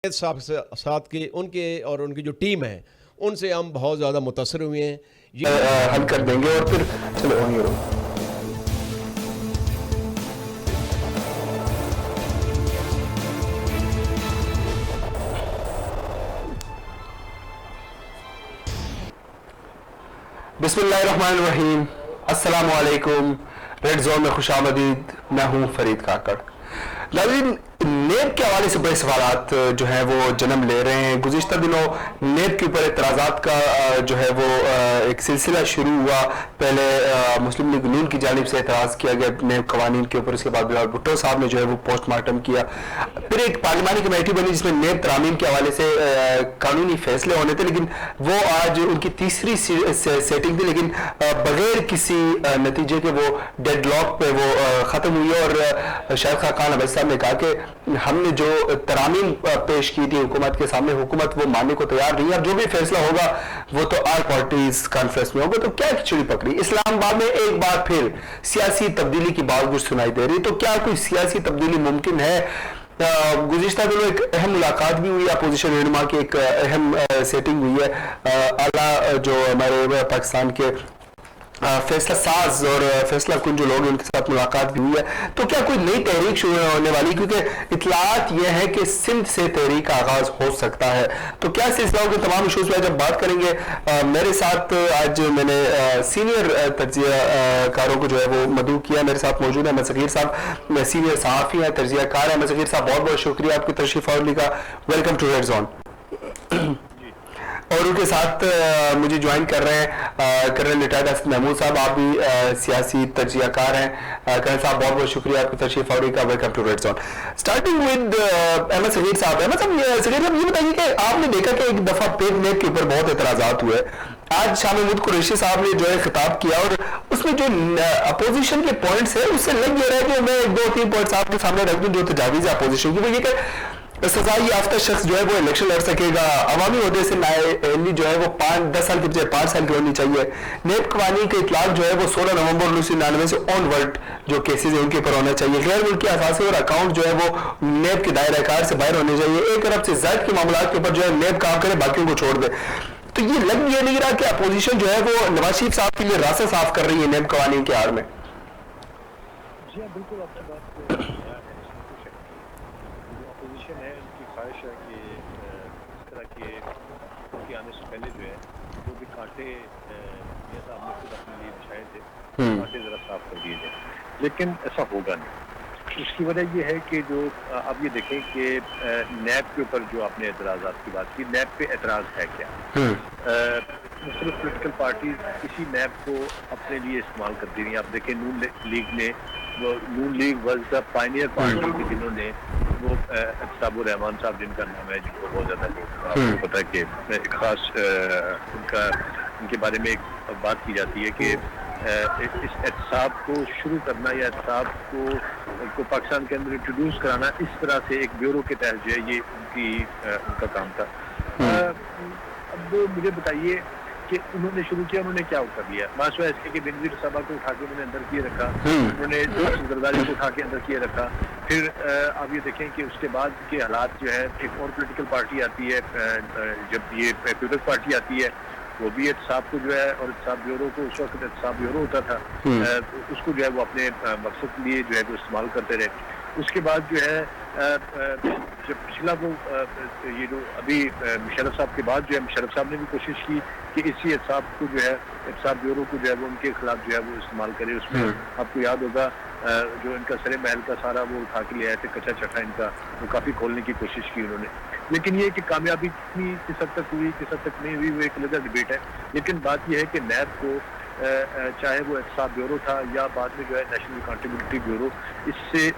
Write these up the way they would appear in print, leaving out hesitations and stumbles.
صاحب سے ساتھ کی ان کے اور ان کی جو ٹیم ہے ان سے ہم بہت زیادہ متاثر ہوئے ہیں. یہ حل کر دیں گے اور پھر چلو وہیں رہو. بسم اللہ الرحمن الرحیم. السلام علیکم. ریڈ زون میں خوش آمدید. میں ہوں فرید کاکڑ. ناظرین، نیب کے حوالے سے بڑے سوالات جو ہیں وہ جنم لے رہے ہیں. گزشتہ دنوں نیب کے اوپر اعتراضات کا جو ہے وہ ایک سلسلہ شروع ہوا. پہلے مسلم لیگ نون کی جانب سے اعتراض کیا گیا نیب قوانین کے اوپر. اس کے بعد بلال بھٹو صاحب نے جو ہے وہ پوسٹ مارٹم کیا. پھر ایک پارلیمانی کمیٹی بنی جس میں نیب ترامیم کے حوالے سے قانونی فیصلے ہونے تھے، لیکن وہ آج ان کی تیسری سیٹنگ تھی، لیکن بغیر کسی نتیجے کے وہ ڈیڈ لاک پہ وہ ختم ہوئی. اور شاہد خاقان عبید صاحب نے کہا کہ ہم نے جو ترامیم پیش کی تھی حکومت کے سامنے، حکومت وہ ماننے کو تیار نہیں ہے، اور جو بھی فیصلہ ہوگا وہ تو آل پارٹیز کانفرنس میں ہوگا. تو کیا کھچڑی پکڑی؟ اسلام آباد میں ایک بار پھر سیاسی تبدیلی کی بات کچھ سنائی دے رہی. تو کیا کوئی سیاسی تبدیلی ممکن ہے؟ گزشتہ دنوں ایک اہم ملاقات بھی ہوئی، اپوزیشن رہنما کی ایک اہم سیٹنگ ہوئی ہے. اعلیٰ جو ہمارے پاکستان کے فیصلہ ساز اور فیصلہ کن جو لوگ ہیں ان کے ساتھ ملاقات بھی ہوئی ہے. تو کیا کوئی نئی تحریک شروع ہونے والی؟ کیونکہ اطلاعات یہ ہے کہ سندھ سے تحریک کا آغاز ہو سکتا ہے. تو کیا سلسلہ کے تمام ایشوز پہ جب بات کریں گے، میرے ساتھ آج میں نے سینئر تجزیہ کاروں کو جو ہے وہ مدعو کیا. میرے ساتھ موجود ہیں احمد صغیر صاحب، سینئر صحافی ہیں، تجزیہ کار ہیں. احمد صغیر صاحب، بہت بہت شکریہ آپ کی تشریف آوری کا. Welcome to red zone. اور ان کے ساتھ مجھے جوائن کر رہے ہیں کرنل ریٹائرڈ اسد محمود صاحب. آپ بھی سیاسی تجزیہ کار ہیں. کرنل صاحب، بہت بہت شکریہ آپ کی تشریف آوری کا. Welcome to red zone. Starting with Ahmed Saghir صاحب. احمد صاحب، صغیر صاحب یہ بتائیے کہ آپ نے دیکھا کہ ایک دفعہ پھر نیب کے اوپر بہت اعتراضات ہوئے. آج شاہ محمود قریشی صاحب نے جو ہے خطاب کیا، اور اس میں جو اپوزیشن کے پوائنٹس ہیں اس سے لگ یہ رہا ہے کہ میں 2-3 پوائنٹس آپ کے سامنے رکھ دوں جو تجاویز ہے اپوزیشن کی. وہ یہ کہ سزائی یافتہ شخص جو ہے وہ الیکشن لڑ سکے گا، عوامی عہدے سے نائب جو ہے وہ 10 سال کی بجائے 5 سال کی ہونی چاہیے. نیب قوانین کا اطلاق جو ہے وہ 16 نومبر 1999 سے آن ورڈ جو کیسز ہیں ان کے اوپر ہونا چاہیے. غیر ملکی اثاثے اور اکاؤنٹ جو ہے وہ نیب کے دائرہ کار سے باہر ہونے چاہیے. 1 ارب سے زائد کے معاملات کے اوپر جو ہے نیب کام کرے، باقیوں کو چھوڑ دے. تو یہ لگ یہ نہیں رہا کہ اپوزیشن جو ہے وہ نواز شریف صاحب کے لیے راستہ صاف کر رہی ہے نیب قوانین کے آڑ میں؟ جی ہاں، بالکل آپ کی بات اپوزیشن ہے، ان کی خواہش ہے کہ اس طرح کے آنے سے پہلے جو ہے جو بھی کانٹے جیسا آپ نے خود اپنے لیے بچھائے تھے کانٹے ذرا صاف کر دیے جائیں، لیکن ایسا ہوگا نہیں. اس کی وجہ یہ ہے کہ جو آپ یہ دیکھیں کہ نیب کے اوپر جو آپ نے اعتراضات کی بات کی، نیب پہ اعتراض ہے کیا؟ مختلف پولیٹیکل پارٹیز اسی نیب کو اپنے لیے استعمال کرتی رہی ہیں. آپ دیکھیں نون لیگ نے، Noon League was the pioneer party کہ جنہوں نے وہ احتساب الرحمان صاحب جن کا نام ہے، جن کو بہت زیادہ لوگ آپ کو پتہ ہے کہ ایک خاص ان کے بارے میں ایک بات کی جاتی ہے کہ اس احتساب کو شروع کرنا یا احتساب کو پاکستان کے اندر انٹروڈیوس کرانا اس طرح سے ایک بیورو کے تحت جو ہے یہ ان کا کام تھا. اب مجھے بتائیے کہ انہوں نے شروع کیا، انہوں نے کیا کر لیا؟ ماسوائے اس کے بنظیر صاحبہ کو اٹھا کے انہوں نے اندر کیے رکھا، انہوں نے زرداری کو اٹھا کے اندر کیے رکھا. پھر آپ یہ دیکھیں کہ اس کے بعد کے حالات جو ہے، ایک اور پولیٹیکل پارٹی آتی ہے، جب یہ پیپلز پارٹی آتی ہے، وہ بھی احتساب کو جو ہے، اور احتساب بیورو کو، اس وقت احتساب بیورو ہوتا تھا، اس کو جو ہے وہ اپنے مقصد کے لیے جو ہے وہ استعمال کرتے رہے. اس کے بعد جو ہے جب پچھلا وہ یہ جو ابھی مشرف صاحب کے بعد جو ہے، مشرف صاحب نے بھی کوشش کی کہ اسی احتساب کو جو ہے، احتساب بیورو کو جو ہے وہ ان کے خلاف جو ہے وہ استعمال کرے. اس میں آپ کو یاد ہوگا جو ان کا سر محل کا سارا وہ اٹھا کے لے آئے تھے، کچا چٹا ان کا، وہ کافی کھولنے کی کوشش کی انہوں نے. لیکن یہ کہ کامیابی کتنی کس حد تک ہوئی، کس حد تک نہیں ہوئی، وہ ایک الگ ڈبیٹ ہے. لیکن بات یہ ہے کہ نیب کو چاہے وہ احتساب بیورو تھا یا بعد میں جو ہے نیشنل اکاؤنٹیبلٹی بیورو، اس سے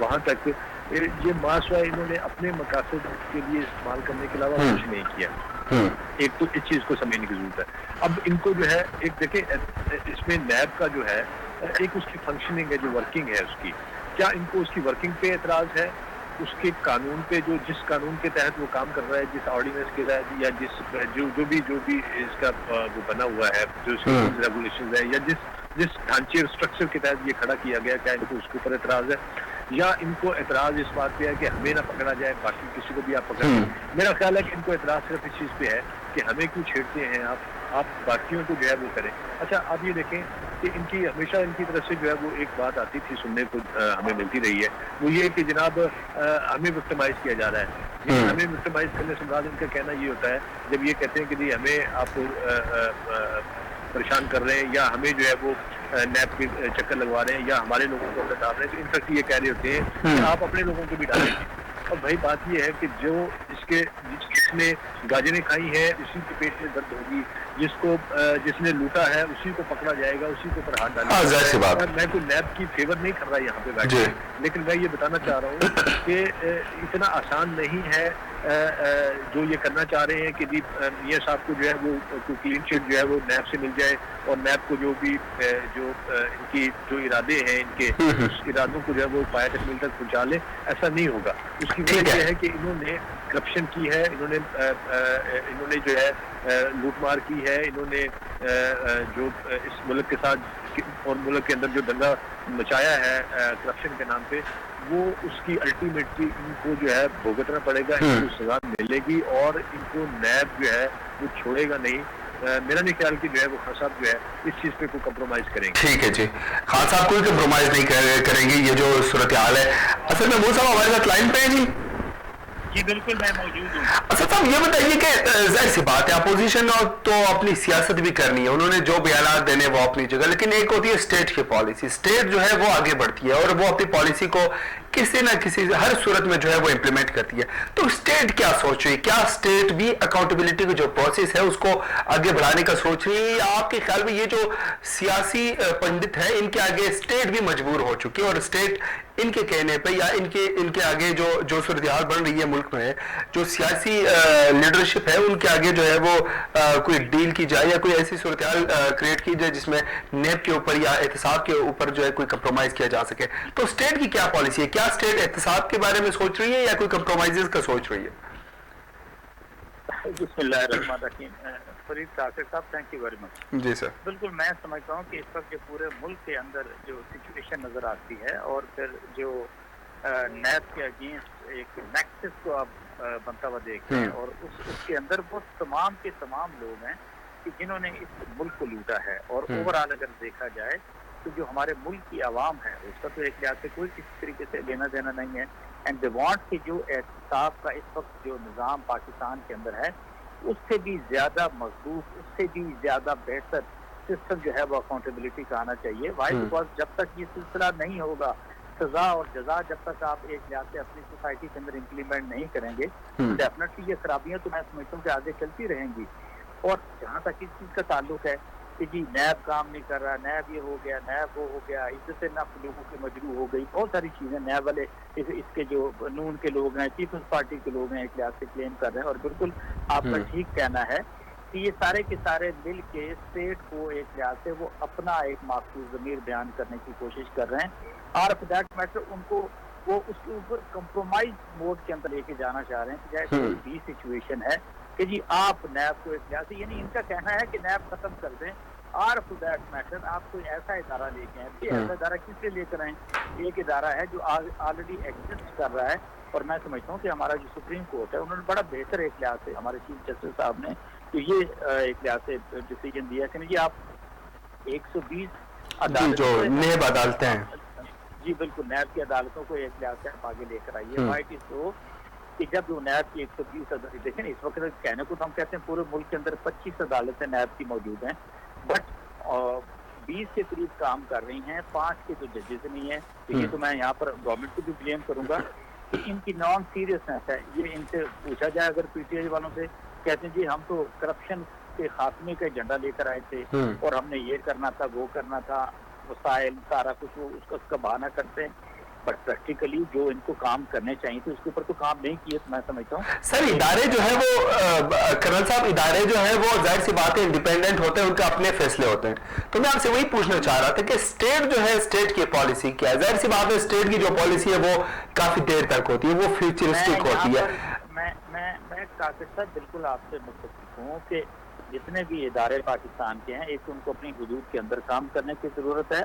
وہاں تک یہ ماسوائے انہوں نے اپنے مقاصد کے لیے استعمال کرنے کے علاوہ کچھ نہیں کیا. ایک تو اس چیز کو سمجھنے کی ضرورت ہے. اب ان کو جو ہے ایک دیکھیں اس میں نیب کا جو ہے ایک اس کی فنکشننگ ہے، جو ورکنگ ہے اس کی، کیا ان کو اس کی ورکنگ پہ اعتراض ہے؟ اس کے قانون پہ، جس قانون کے تحت وہ کام کر رہا ہے، جس آرڈیننس کے تحت، یا جو بھی اس کا وہ بنا ہوا ہے، جو اس کی ریگولیشنز ہے، یا جس ڈھانچے اور اسٹرکچر کے تحت یہ کھڑا کیا گیا، کیا ان کو اس کے اوپر اعتراض ہے؟ یا ان کو اعتراض اس بات پہ ہے کہ ہمیں نہ پکڑا جائے, باقی کسی کو بھی آپ پکڑ لیں. میرا خیال ہے کہ ان کو اعتراض صرف اس چیز پہ ہے کہ ہمیں کیوں چھیڑتے ہیں آپ باقیوں کو جو ہے وہ کریں. اچھا آپ یہ دیکھیں کہ ان کی ہمیشہ ان کی طرف سے جو ہے وہ ایک بات آتی تھی, سننے کو ہمیں ملتی رہی ہے, وہ یہ کہ جناب ہمیں وکٹمائز کیا جا رہا ہے. لیکن ہمیں وکٹمائز کرنے سے مراد ان کا کہنا یہ ہوتا ہے جب یہ کہتے ہیں کہ جی ہمیں آپ پریشان کر رہے ہیں یا ہمیں جو ہے وہ نیب کے چکر لگوا رہے ہیں یا ہمارے لوگوں کو ڈال رہے ہیں, تو انفیکٹ یہ کہہ رہے ہوتے ہیں کہ آپ اپنے لوگوں کو بھی ڈالیں گے. اور بھائی بات یہ ہے کہ جو جس نے گاجریں کھائی ہیں اسی کے پیٹ میں درد ہوگی, جس نے لوٹا ہے اسی کو پکڑا جائے گا, اسی کو پر ہاتھ ڈالے گا. میں کوئی نیب کی فیور نہیں کر رہا یہاں پہ بیٹھ کے, لیکن میں یہ بتانا چاہ رہا ہوں کہ اتنا آسان نہیں ہے جو یہ کرنا چاہ رہے ہیں کہ جی میاں صاحب کو جو ہے وہ کلین چٹ جو ہے وہ نیب سے مل جائے اور نیب کو جو بھی جو ان کی جو ارادے ہیں ان کے اس ارادوں کو جو ہے وہ پایہ تکمیل تک پہنچا لے. ایسا نہیں ہوگا. اس کی وجہ یہ ہے کہ انہوں نے کرپشن کی ہے, انہوں نے جو ہے لوٹ مار کی ہے, انہوں نے جو اس ملک کے ساتھ اور ملک کے اندر جو دنگا مچایا ہے کرپشن کے نام پہ, وہ اس کی الٹیمیٹلی ان کو جو ہے بھگتنا پڑے گا, ان کو سزا ملے گی اور ان کو نیب جو ہے وہ چھوڑے گا نہیں. میرا نہیں خیال کہ جو ہے وہ خان صاحب جو ہے اس چیز پہ کوئی کمپرومائز کریں گے. ٹھیک ہے جی, خان صاحب کوئی کمپرومائز نہیں کریں گے, یہ جو صورتحال ہے. اصل میں وہ صاحب ہمارے ساتھ لائن پہ ہیں جی. جی بالکل میں موجود ہوں. اچھا صاحب یہ بتائیے کہ ظاہر سی بات ہے اپوزیشن تو اپنی سیاست بھی کرنی ہے, انہوں نے جو بیانات دینے وہ اپنی جگہ, لیکن ایک ہوتی ہے اسٹیٹ کی پالیسی. اسٹیٹ جو ہے وہ آگے بڑھتی ہے اور وہ اپنی پالیسی کو کسی نہ کسی ہر صورت میں جو ہے وہ امپلیمنٹ کرتی ہے. تو اسٹیٹ کیا سوچ رہی ہے؟ کیا اسٹیٹ بھی اکاؤنٹیبلٹی کی جو پروسیس ہے اس کو آگے بڑھانے کا سوچ رہی ہے, یا آپ کے خیال میں یہ جو سیاسی پنڈت ہے ان کے آگے اسٹیٹ بھی مجبور ہو چکی ہے اور اسٹیٹ ان کے کہنے پہ یا ان کے آگے جو صورتحال بن رہی ہے ملک میں, جو سیاسی لیڈرشپ ہے ان کے آگے جو ہے وہ کوئی ڈیل کی جائے یا کوئی ایسی صورتحال کریٹ کی جائے جس میں نیب کے اوپر یا احتساب کے اوپر جو ہے کوئی کمپرومائز کیا جا سکے. تو اسٹیٹ کی کیا پالیسی ہے؟ کیا اسٹیٹ احتساب کے بارے میں سوچ رہی ہے یا کوئی کمپرومائزز کا سوچ رہی ہے؟ بسم اللہ الرحمن الرحیم. فرید کاکڑ صاحب تھینک یو ویری مچ. جی سر. بالکل میں سمجھتا ہوں کہ اس وقت جو پورے ملک کے اندر جو سچویشن نظر آتی ہے اور پھر جو نیب کے اگینسٹ ایک نیکسس کو آپ بنتا ہوا دیکھ رہے ہیں اور اس کے اندر وہ تمام کے تمام لوگ ہیں کہ جنہوں نے اس ملک کو لوٹا ہے. اور اوور آل اگر دیکھا جائے تو جو ہمارے ملک کی عوام ہے اس کا تو ایک لحاظ سے کوئی کسی طریقے سے لینا دینا نہیں ہے. اینڈ دے وانٹ کہ جو احتساب کا اس وقت جو نظام پاکستان کے اندر ہے اس سے بھی زیادہ مضبوط, اس سے بھی زیادہ بہتر سسٹم جو ہے وہ اکاؤنٹیبلٹی کا آنا چاہیے. وائی بیکاز جب تک یہ سلسلہ نہیں ہوگا, سزا اور جزا جب تک آپ ایک لحاظ سے اپنی سوسائٹی کے اندر امپلیمنٹ نہیں کریں گے, ڈیفینیٹلی یہ خرابیاں تو میں سمجھتا ہوں کہ آگے چلتی رہیں گی. اور جہاں تک اس چیز کا تعلق ہے کہ جی نیب کام نہیں کر رہا, نیب یہ ہو گیا, نیب وہ ہو گیا, عزت نفس لوگوں کی مجروح ہو گئی, بہت ساری چیزیں نیب والے اس کے جو نون کے لوگ ہیں, پیپلز پارٹی کے لوگ ہیں, ایک لحاظ سے کلیم کر رہے ہیں. اور بالکل آپ کا ٹھیک کہنا ہے کہ یہ سارے کے سارے مل کے اسٹیٹ کو ایک لحاظ سے وہ اپنا ایک محفوظ ضمیر بیان کرنے کی کوشش کر رہے ہیں. اور فار دیٹ میٹر ان کو وہ اس کے اوپر کمپرومائز موڈ کے اندر لے کے جانا چاہ رہے ہیں کہ چاہے کوئی بھی سچویشن ہے کہ جی آپ نیب کو ایک لحاظ سے, یعنی ان کا کہنا ہے کہ نیب ختم کر دیں اور فار دیٹ میٹر آپ کوئی ایسا ادارہ لے کے آئیں. ایسا ادارہ کس لیے لے کر آئیں؟ ایک ادارہ ہے جو آلریڈی ایگزسٹ کر رہا ہے. اور میں سمجھتا ہوں کہ ہمارا جو سپریم کورٹ ہے انہوں نے بڑا بہتر ایک لحاظ سے, ہمارے چیف جسٹس صاحب نے تو یہ ایک لحاظ سے ڈیسیجن دیا کہ جی آپ 120 جو نیب عدالتیں ہیں, جی بالکل نیب کی عدالتوں کو ایک لحاظ سے آپ آگے لے کر آئیے. وائٹ از سو کہ جب وہ نیب کی 120 عدالتیں دیکھیں اس وقت کہنے کو تو ہم کہتے ہیں پورے ملک کے اندر 25 عدالتیں نیب کی موجود ہیں, بٹ 20 کے قریب کام کر رہی ہیں, 5 کے تو ججز نہیں ہیں. یہ تو میں یہاں پر گورنمنٹ کو بھی بلیم کروں گا کہ ان کی نان سیریسنس ہے. یہ ان سے پوچھا جائے اگر پی ٹی آئی والوں سے, کہتے ہیں جی ہم تو کرپشن کے خاتمے کا ایجنڈا لے کر آئے تھے اور ہم نے یہ کرنا تھا وہ کرنا تھا, وسائل سارا کچھ وہ اس کا بہانہ کرتے ہیں, بٹ پریکٹیکلی جو ان کو کام کرنے چاہیے تو اس کے اوپر تو کام نہیں کیے. تو میں سمجھتا ہوں سر ادارے جو ہے وہ کرنل صاحب ادارے جو ہے وہ ظاہر سی بات ہے انڈیپینڈنٹ ہوتے ہیں, ان کے اپنے فیصلے ہوتے ہیں. تو میں آپ سے وہی پوچھنا چاہ رہا تھا کہ اسٹیٹ جو ہے اسٹیٹ کی پالیسی کیا ہے؟ ظاہر سی بات ہے اسٹیٹ کی جو پالیسی ہے وہ کافی دیر تک ہوتی ہے, وہ فیوچرسٹک ہوتی ہے. میں کاکڑ صاحب بالکل آپ سے متفق ہوں کہ جتنے بھی ادارے پاکستان کے ہیں ایک ان کو اپنی حدود کے اندر کام کرنے کی ضرورت ہے,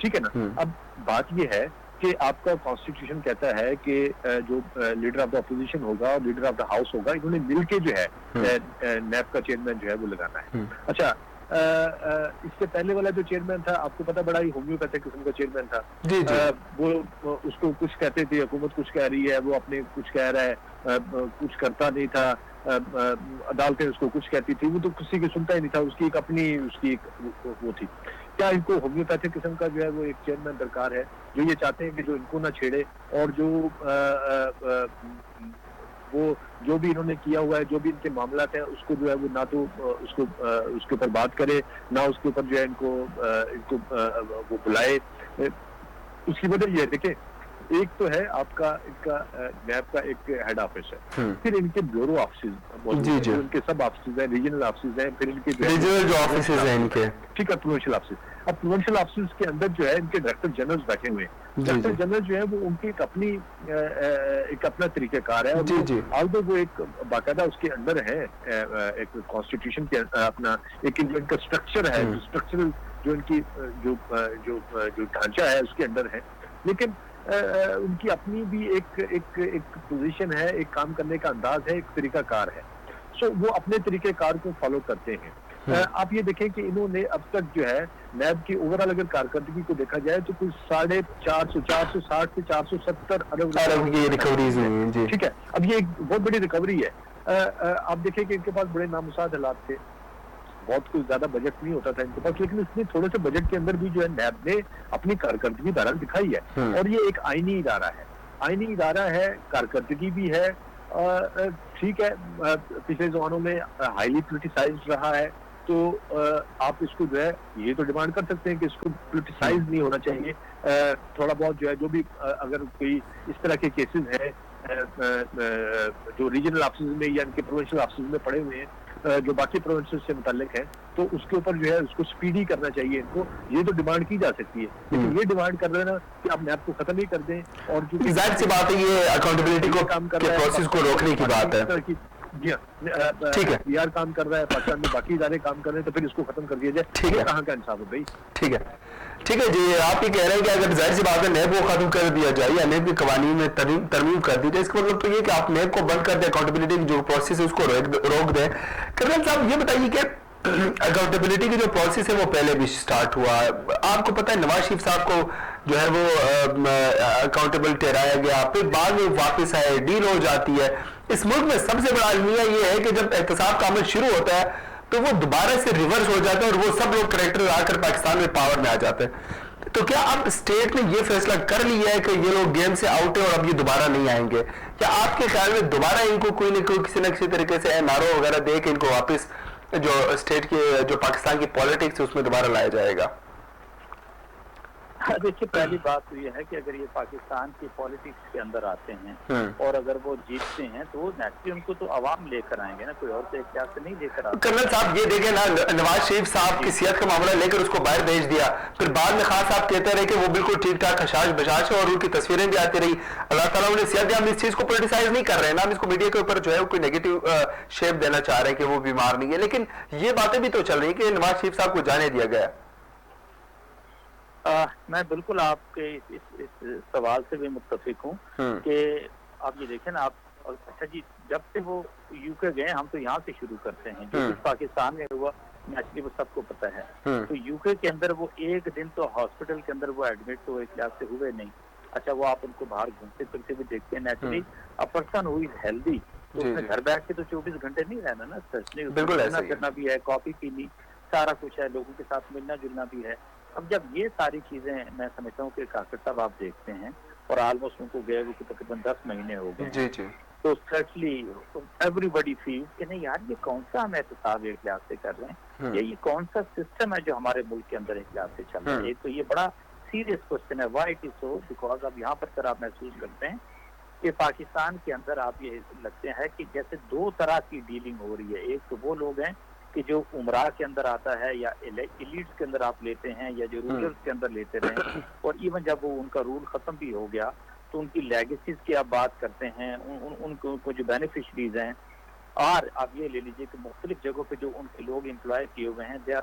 ٹھیک ہے نا. اب بات یہ ہے کہ آپ کا کانسٹیٹیوشن کہتا ہے کہ جو لیڈر آف دا اپوزیشن ہوگا اور لیڈر آف دا ہاؤس ہوگا, انہوں نے مل کے جو ہے نیب کا چیئرمین جو ہے وہ لگانا ہے. اچھا, اس سے پہلے والا جو چیئرمین تھا آپ کو پتا بڑا ہی ہومیوپیتھک قسم کا چیئرمین تھا. وہ اس کو کچھ کہتے تھے, حکومت کچھ کہہ رہی ہے, وہ اپنے کچھ کہہ رہا ہے, کچھ کرتا نہیں تھا, عدالتیں اس کو کچھ کہتی تھی, وہ تو کسی کی سنتا ہی نہیں تھا, اس کی ایک اپنی اس کی ایک وہ تھی. کیا ان کو ہومیوپیتھک قسم کا جو ہے وہ ایک چیئرمین درکار ہے جو یہ چاہتے ہیں کہ جو ان کو نہ چھیڑے, اور وہ جو بھی انہوں نے کیا ہوا ہے, جو بھی ان کے معاملات ہیں, اس کو جو ہے وہ نہ تو اس کے اوپر بات کرے, نہ اس کے اوپر جو ہے ان کو وہ بلائے. اس کی وجہ یہ ہے, دیکھیں ایک تو ہے آپ کا ان کا نیب کا ایک ہیڈ آفس ہے, پھر ان کے بیورو آفسز موجود ہیں, ان کے سب آفسز ہیں, ریجنل آفسز ہیں, پھر ان کے ریجنل جو آفسز ہیں ان کے, ٹھیک ہے, پروونشل آفسز. اب پروونشل آفسز کے اندر جو ہے ان کے ڈائریکٹر جنرل بیٹھے ہوئے ہیں. ڈائریکٹر جنرل جو ہے وہ ان کی ایک اپنا طریقہ کار ہے, آلدو وہ ایک باقاعدہ اس کے اندر ہے, ایک کانسٹیٹیوشن کے اپنا ایک جو ان کا اسٹرکچر ہے, اسٹرکچرل جو ان کی جو ڈھانچہ ہے اس کے اندر ہے, لیکن ان کی اپنی بھی ایک پوزیشن ہے, ایک کام کرنے کا انداز ہے, ایک طریقہ کار ہے. سو وہ اپنے طریقہ کار کو فالو کرتے ہیں. آپ یہ دیکھیں کہ انہوں نے اب تک جو ہے نیب کی اوور آل اگر کارکردگی کو دیکھا جائے تو کچھ 460 سے 470 ارب کی ریکوریز ہوئی. ٹھیک ہے, اب یہ ایک بہت بڑی ریکوری ہے. آپ دیکھیں کہ ان کے پاس بڑے نامساعد حالات تھے, بہت کوئی زیادہ بجٹ نہیں ہوتا تھا ان کے پاس, لیکن اس نے تھوڑے سے بجٹ کے اندر بھی جو ہے نیب نے اپنی کارکردگی بہرحال دکھائی ہے. اور یہ ایک آئینی ادارہ ہے, آئینی ادارہ ہے, کارکردگی بھی ہے. ٹھیک ہے, پچھلے زمانوں میں ہائیلی پولیٹیسائزڈ رہا ہے, تو آپ اس کو جو ہے یہ تو ڈیمانڈ کر سکتے ہیں کہ اس کو پولیٹیسائز نہیں ہونا چاہیے. تھوڑا بہت جو ہے جو بھی اگر کوئی اس طرح کے کیسز ہیں جو ریجنل آفسز میں یا ان کے پروونشل آفسز میں پڑے ہوئے ہیں, جو باقی پروونسز سے متعلق ہیں, تو اس کے اوپر جو ہے اس کو سپیڈی کرنا چاہیے ان کو. یہ تو ڈیمانڈ کی جا سکتی ہے, لیکن یہ ڈیمانڈ کر رہے نا کہ آپ نیب کو ختم ہی کر دیں. اور جو ظاہر سی بات ہے یہ اکاؤنٹیبلٹی کو کام کر رہا ہے, پروسیس کو روکنے کی بات ہے. جی ہاں, پی آر کام کر رہا ہے, پاکستان میں باقی ادارے کام کر رہے ہیں, تو پھر اس کو ختم کر دیا جائے. ٹھیک ہے, کہاں کا انصاف ہے بھائی. ٹھیک ہے, ٹھیک ہے جی. آپ یہ کہہ رہے ہیں کہ اگر ظاہر سی بات ہے نیب کو ختم کر دیا جائے یا نیب کے قوانین میں ترمیم کر دی جائے, اس کا مطلب تو یہ کہ آپ نیب کو بند کر دیں, اکاؤنٹیبلٹی کی جو پروسیس ہے اس کو روک دیں. کرنل صاحب یہ بتائیے کہ اکاؤنٹیبلٹی کی جو پروسیس ہے وہ پہلے بھی سٹارٹ ہوا, آپ کو پتہ ہے نواز شریف صاحب کو جو ہے وہ اکاؤنٹیبل ٹھہرایا گیا, پھر بعد میں واپس آئے, ڈیل ہو جاتی ہے. اس ملک میں سب سے بڑا المیہ یہ ہے کہ جب احتساب کا عمل شروع ہوتا ہے تو وہ دوبارہ سے ریورس ہو جاتا ہے, اور وہ سب لوگ کریکٹر آ کر پاکستان میں پاور میں آ جاتے ہیں. تو کیا اب اسٹیٹ نے یہ فیصلہ کر لیا ہے کہ یہ لوگ گیم سے آؤٹ ہیں اور اب یہ دوبارہ نہیں آئیں گے, یا آپ کے خیال میں دوبارہ ان کو کوئی نہ کوئی کسی نہ کسی طریقے سے این آر او وغیرہ دے کے ان کو واپس جو اسٹیٹ کے جو پاکستان کی پالیٹکس ہے اس میں دوبارہ لایا جائے گا؟ دیکھیے, پہلی بات تو یہ ہے کہ اگر یہ پاکستان کی پالیٹکس کے اندر آتے ہیں اور اگر وہ جیتتے ہیں تو نیچرلی ان کو تو عوام لے کر آئیں گے نا, کوئی اور سے اختیار سے نہیں لے کر آتے. کرنل صاحب یہ دیکھیں نا, نواز شریف صاحب کی صحت کا معاملہ لے کر اس کو باہر بھیج دیا, پھر بعد میں خان صاحب کہتے رہے کہ وہ بالکل ٹھیک ٹھاک خشاش بشاش ہے, اور ان کی تصویریں بھی آتی رہی. اللہ تعالیٰ انہیں صحت دیا, ہم اس چیز کو پولیٹیسائز نہیں کر رہے ہیں نا, ہم اس کو میڈیا کے اوپر جو ہے کوئی نیگیٹو شیپ دینا چاہ رہے ہیں کہ وہ بیمار نہیں ہے, لیکن یہ باتیں بھی تو چل رہی ہیں کہ نواز شریف صاحب کو جانے دیا گیا. میں بالکل آپ کے اس سوال سے بھی متفق ہوں کہ آپ یہ دیکھیں نا, آپ اچھا جی جب سے وہ یو کے گئے, ہم تو یہاں سے شروع کرتے ہیں, جو پاکستان میں ہوا نیچرلی وہ سب کو پتہ ہے. تو یو کے اندر وہ ایک دن تو ہاسپٹل کے اندر وہ ایڈمٹ تو ایک لحاظ سے ہوئے نہیں. اچھا, وہ آپ ان کو باہر گھومتے پھرتے بھی دیکھتے ہیں. Naturally a person who is healthy, تو اس میں گھر بیٹھ کے تو 24 گھنٹے نہیں رہنا نا, سرچ کرنا بھی ہے, کافی پینی, سارا کچھ ہے, لوگوں کے ساتھ ملنا جلنا بھی ہے. اب جب یہ ساری چیزیں میں سمجھتا ہوں کہ کاکڑ صاحب آپ دیکھتے ہیں, اور آلموسٹ ان کو گئے وہ تقریباً 10 مہینے ہو گئے, تو سرچلی ایوری بڈی فیل کہ نہیں یار یہ کون سا ہم احتساب ایک لحاظ سے کر رہے ہیں, یا یہ کون سا سسٹم ہے جو ہمارے ملک کے اندر ایک لحاظ سے چل رہا ہے. ایک تو یہ بڑا سیریس کوشچن ہے, why it is so, because اب یہاں پر آپ محسوس کرتے ہیں کہ پاکستان کے اندر آپ یہ لگتے ہیں کہ جیسے دو طرح کی ڈیلنگ ہو رہی ہے. ایک تو وہ لوگ ہیں کہ جو عمرہ کے اندر آتا ہے یا ایلیٹس کے اندر آپ لیتے ہیں, یا جو رولرز کے اندر لیتے رہے, اور ایون جب وہ ان کا رول ختم بھی ہو گیا تو ان کی لیگیسیز کی آپ بات کرتے ہیں, ان کو جو بینیفیشریز ہیں, اور آپ یہ لے لیجئے کہ مختلف جگہوں پہ جو ان کے لوگ امپلائی کیے ہوئے ہیں, they are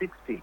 60,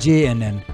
JNN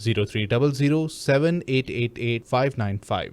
0300-7888595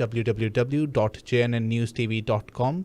www.jnnnewstv.com।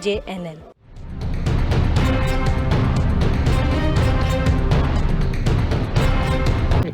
JNN।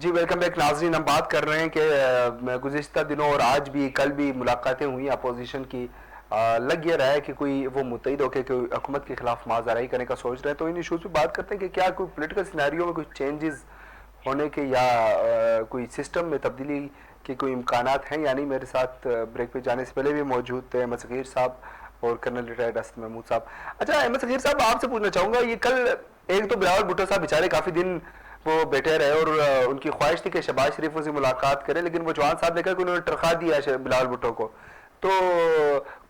جی ویلکم بیک ناظرین. ہم بات کر رہے ہیں کہ گزشتہ دنوں اور آج بھی کل بھی ملاقاتیں ہوئی اپوزیشن کی. لگ یہ رہا ہے کہ کوئی وہ متحد ہو کے کوئی حکومت کے خلاف ماضرائی کرنے کا سوچ رہے ہیں. تو ان ایشوز پہ بات کرتے ہیں کہ کیا کوئی پولیٹیکل سینیریو میں کوئی چینجز ہونے کے یا کوئی سسٹم میں تبدیلی کے کوئی امکانات ہیں. یعنی میرے ساتھ بریک پہ جانے سے پہلے بھی موجود تھے احمد صغیر صاحب اور کرنل ریٹائرڈ اسد محمود صاحب. اچھا احمد صغیر صاحب آپ سے پوچھنا چاہوں گا, یہ کل ایک تو بلاول بھٹو صاحب بیچارے کافی دن وہ بیٹھے رہے اور ان کی خواہش تھی کہ شہباز شریف ان سے ملاقات کرے, لیکن وہ جوان صاحب نے کہا کہ انہوں نے ٹرخا دیا بلاول بھٹو کو, تو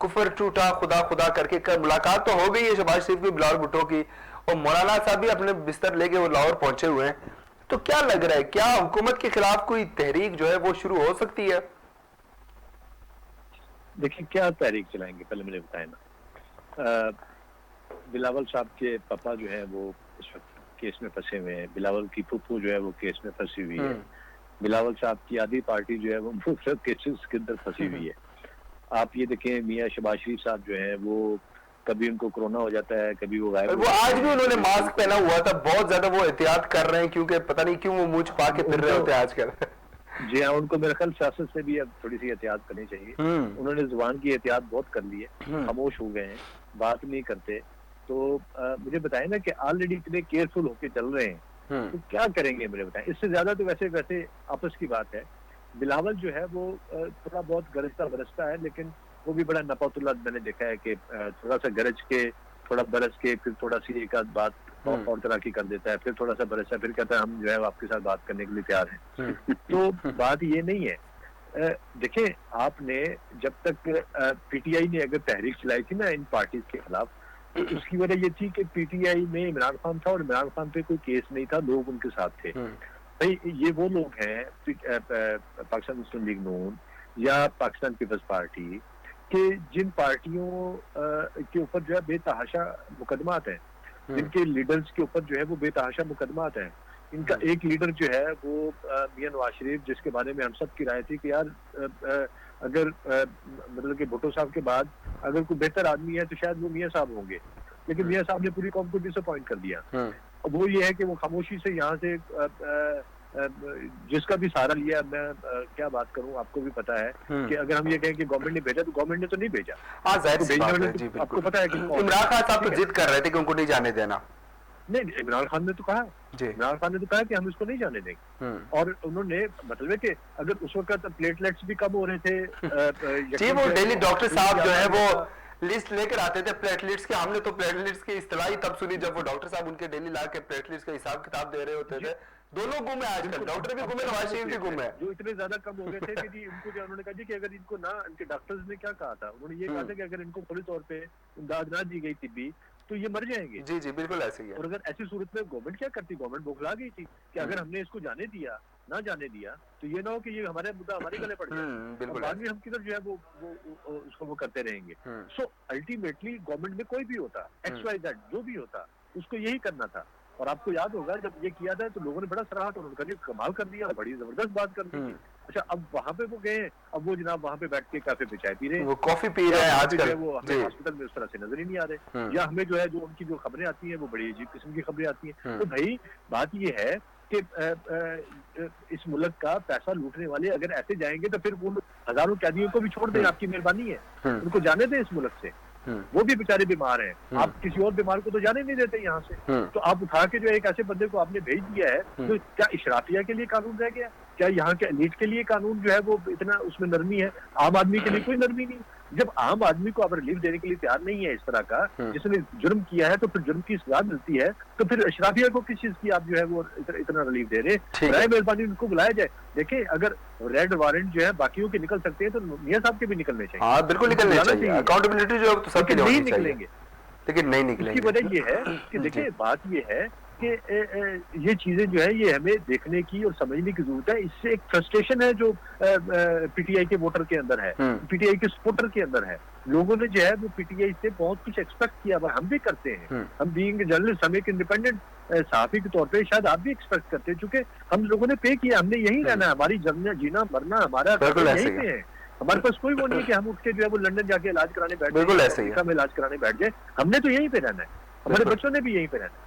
کفر ٹوٹا خدا خدا کر کے ملاقات تو ہو گئی ہے شہباز شریف کی بلاول بھٹو کی, اور مولانا صاحب بھی اپنے بستر لے کے وہ لاہور پہنچے ہوئے ہیں. تو کیا لگ رہا ہے, کیا حکومت کے خلاف کوئی تحریک جو ہے وہ شروع ہو سکتی ہے؟ دیکھیں کیا تحریک چلائیں گے, پہلے مجھے بتائیں نا. بلاول صاحب کے پاپا جو ہے وہ اس وقت کیس میں پھنسے ہوئے ہیں, بلاول کی پھپھو جو ہے وہ کیس میں پھنسی ہوئی ہے, بلاول صاحب کی آدھی پارٹی جو ہے وہ مختلف کیسز کے اندر پھنسی ہوئی ہے. آپ یہ دیکھیں میاں شہباز شریف صاحب جو ہیں وہ کبھی ان کو کرونا ہو جاتا ہے, کبھی وہ غائب. وہ آج بھی انہوں نے ماسک پہنا ہوا تھا, بہت زیادہ وہ احتیاط کر رہے ہیں کیونکہ پتہ نہیں کیوں وہ منہ چھپا کے پھر رہے ہوتے ہیں آج کل. جی ہاں, ان کو میرے خیال سیاست سے بھی اب تھوڑی سی احتیاط کرنی چاہیے. انہوں نے زبان کی احتیاط بہت کر لی ہے, خاموش ہو گئے ہیں, بات نہیں کرتے. تو مجھے بتائیں نا کہ آلریڈی اتنے کیئرفل ہو کے چل رہے ہیں, تو کیا کریں گے مجھے بتائیں. اس سے زیادہ تو ویسے آپس کی بات ہے. بلاول جو ہے وہ تھوڑا بہت گرجتا برستا ہے, لیکن وہ بھی بڑا نپوت اللہ میں نے دیکھا ہے کہ تھوڑا سا گرج کے, تھوڑا برس کے, پھر تھوڑا سی ایک آدھ بات اور طرح کی کر دیتا ہے, پھر تھوڑا سا برستا ہے, پھر کہتا ہے ہم جو ہے آپ کے ساتھ بات کرنے کے لیے تیار ہیں. تو بات یہ نہیں ہے. دیکھیں آپ نے جب تک پی ٹی آئی نے اگر تحریک چلائی تھی نا ان پارٹیز کے خلاف, تو اس کی وجہ یہ تھی کہ پی ٹی آئی میں عمران خان تھا اور عمران خان پہ کوئی کیس نہیں تھا, لوگ ان کے ساتھ تھے. بھائی یہ وہ لوگ ہیں پاکستان مسلم لیگ نون یا پاکستان پیپلز پارٹی کہ جن پارٹیوں کے اوپر جو ہے بے تحاشا مقدمات ہیں, جن کے لیڈرز کے اوپر جو ہے وہ بے تحاشا مقدمات ہیں. ان کا ایک لیڈر جو ہے وہ میاں نواز شریف, جس کے بارے میں ہم سب کی رائے تھی کہ یار اگر مطلب کہ بھٹو صاحب کے بعد اگر کوئی بہتر آدمی ہے تو شاید وہ میاں صاحب ہوں گے, لیکن میاں صاحب نے پوری قوم کو ڈس اپوائنٹ کر دیا. وہ یہ ہے کہ وہ خاموشی سے یہاں سے جس کا بھی سہارا لیا, میں کیا بات کروں, آپ کو بھی پتا ہے کہ اگر ہم یہ کہیں کہ گورنمنٹ نے بھیجا تو گورنمنٹ نے تو نہیں بھیجا. آپ کو پتا ہے کہ عمران خان صاحب تو ضد کر رہے تھے کہ ان کو نہیں جانے دینا. نہیں, عمران خان نے تو کہا, عمران خان نے تو کہا کہ ہم اس کو نہیں جانے دیں گے. اور انہوں نے مطلب ہے کہ اگر اس وقت پلیٹلیٹس بھی کم ہو رہے تھے, جی وہ ڈیلی ڈاکٹر صاحب جو ہے وہ لسٹ لے کر آتے تھے پلیٹلیٹس کے. ہم نے تو پلیٹلیٹس کی اصطلاح تب سنی جب وہ ڈاکٹر صاحب ان کے ڈیلی لا کے پلیٹلیٹس کا حساب کتاب دے رہے ہوتے تھے. دونوں گم ہے آج کل, ڈاکٹر بھی گم ہے, نواز شریف بھی گم ہے. جو اتنے زیادہ کم ہو گئے تھے کہ جی ان کو جو انہوں نے کہا جی کہ اگر ان کو نہ, ان کے ڈاکٹرز نے کیا کہا تھا, انہوں نے یہ کہا تھا کہ اگر ان کو فوری طور پہ امداد نہ دی گئی طبی تو یہ مر جائیں گے. جی بالکل ایسے ہی ہے. اور اگر ایسی صورت میں گورنمنٹ کیا کرتی, گورنمنٹ بوکھلا گئی تھی کہ اگر ہم نے اس کو جانے دیا نہ جانے دیا تو یہ نہ ہو کہ یہ ہمارے مدعا ہمارے گلے پڑ جائے, بعد میں ہم کدھر جو ہے وہ اس کو وہ کرتے رہیں گے. سو الٹیمیٹلی گورنمنٹ میں کوئی بھی ہوتا, ایکس وائی زیڈ جو بھی ہوتا, اس کو یہی کرنا تھا. اور آپ کو یاد ہوگا جب یہ کیا تھا تو لوگوں نے بڑا سراہا, تو انہوں نے کہا کمال کر دیا, بڑی زبردست بات کر دی. اچھا اب وہاں پہ وہ گئے, اب وہ جناب وہاں پہ بیٹھ کے کافی پہ چائے پی رہے ہیں, وہ کافی پی رہے ہیں آج کل, وہ ہمیں ہاسپٹل میں اس طرح سے نظر ہی نہیں آ رہے, یا ہمیں جو ہے جو ان کی جو خبریں آتی ہیں وہ بڑی عجیب قسم کی خبریں آتی ہیں. تو بھائی بات یہ ہے کہ اس ملک کا پیسہ لوٹنے والے اگر ایسے جائیں گے تو پھر وہ ہزاروں قیدیوں کو بھی چھوڑ دیں, آپ کی مہربانی ہے, ان کو جانے دیں اس ملک سے. وہ بھی بیچارے بیمار ہیں, آپ کسی اور بیمار کو تو جانے نہیں دیتے یہاں سے. تو آپ اٹھا کے جو ایک ایسے بندے کو آپ نے بھیج دیا ہے, تو کیا اشرافیہ کے لیے قانون رہ گیا, کیا یہاں کے ایلیٹ کے لیے قانون جو ہے وہ اتنا اس میں نرمی ہے, عام آدمی کے لیے کوئی نرمی نہیں. جب عام آدمی کو آپ ریلیف دینے کے لیے تیار نہیں ہے اس طرح کا, جس نے جرم کیا ہے تو پھر جرم کی سزا ملتی ہے, تو پھر اشرافیہ کو کس چیز کی آپ جو ہے وہ اتنا ریلیف دے رہے. برائے مہربانی ان کو بلایا جائے. دیکھیں اگر ریڈ وارنٹ جو ہے باقیوں کے نکل سکتے ہیں تو میاں صاحب کے بھی نکلنے چاہیے. ہاں بالکل نکلنے چاہیے, اکاؤنٹیبلٹی جو سب کے لیے نہیں نکلیں گے, لیکن نہیں نکلیں گے. اس کی وجہ یہ ہے کہ دیکھیں بات یہ ہے کہ یہ چیزیں جو ہے یہ ہمیں دیکھنے کی اور سمجھنے کی ضرورت ہے. اس سے ایک فرسٹریشن ہے جو پی ٹی آئی کے ووٹر کے اندر ہے, پی ٹی آئی کے سپورٹر کے اندر ہے. لوگوں نے جو ہے وہ پی ٹی آئی سے بہت کچھ ایکسپیکٹ کیا, ہم بھی کرتے ہیں, ہم بینگ جرنلسٹ, ہم ایک انڈیپینڈنٹ صحافی کے طور پہ شاید آپ بھی ایکسپیکٹ کرتے ہیں, چونکہ ہم لوگوں نے پے کیا, ہم نے یہی رہنا ہے, ہماری جینا مرنا ہمارا یہیں پہ ہے. ہمارے پاس کوئی وہ نہیں ہے کہ ہم اٹھ کے جو ہے وہ لندن جا کے علاج کرانے بیٹھ جائیں, امریکہ میں علاج کرانے بیٹھ جائیں. ہم نے تو یہیں پہ رہنا ہے, ہمارے بچوں نے بھی یہیں پہ رہنا ہے.